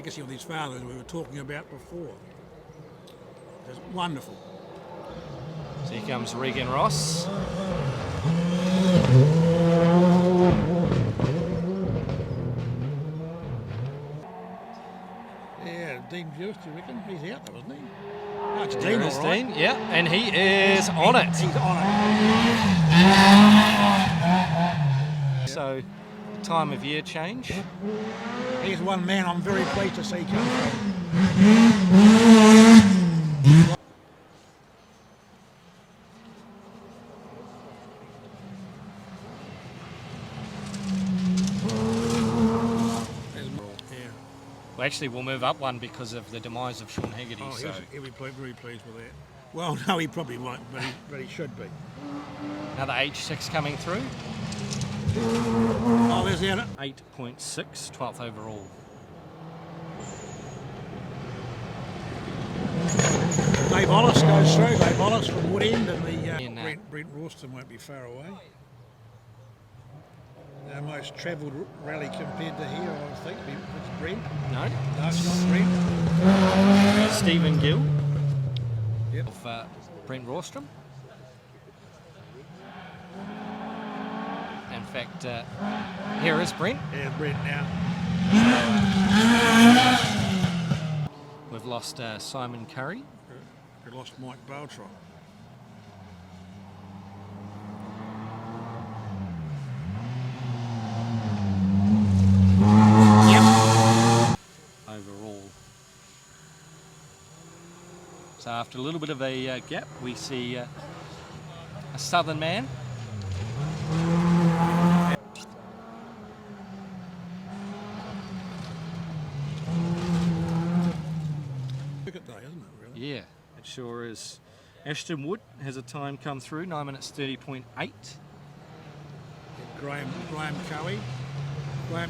legacy of these fathers we were talking about before. It's wonderful. So here comes Regan Ross. Yeah, Dean Juice, do you reckon? He's out there, isn't he? No, it's There Dean, is all right. Dean, yeah, and he is on it. He's on it. So, time of year change. Here's one man I'm very pleased to see come through. Well, actually, we'll move up one because of the demise of Sean Haggerty. Oh, So he'll be very pleased with that. Well, no, he probably won't, but he should be. another H6 coming through. Oh, there's the 8.6, 12th overall. Dave Ollis goes through. Dave Ollis from Wood End, and the Brent Rawston won't be far away. Our most travelled rally compared to here, I think, it's Brent. No, It's not Brent. Stephen Gill. Yep. Of Brent Rawstrom. In fact, here is Brent. Yeah, Brent now. We've lost Simon Curry. We lost Mike Baltrop. Overall. So after a little bit of a gap, we see a southern man. Cricket day, isn't it, really? Yeah, it sure is. Ashton Wood has a time come through, 9 minutes 30.8. Graham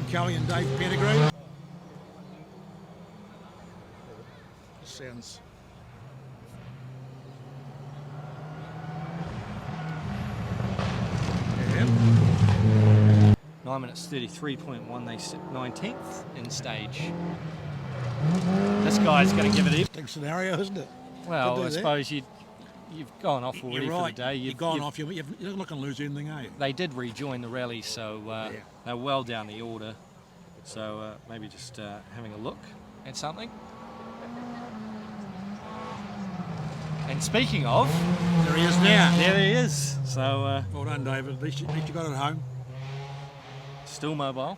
Kelly and Dave Pettigrew. Sounds. Yeah. 9 minutes 33.1, they sit 19th in stage. This guy's going to give it Interesting scenario, isn't it? Well, I suppose you've gone off already You're right. for the day. You've gone off. You're not going to lose anything, are you? They did rejoin the rally, so they're well down the order. So maybe just having a look at something. And speaking of, There he is now. there he is. So Well done, David. At least you got it home. still mobile.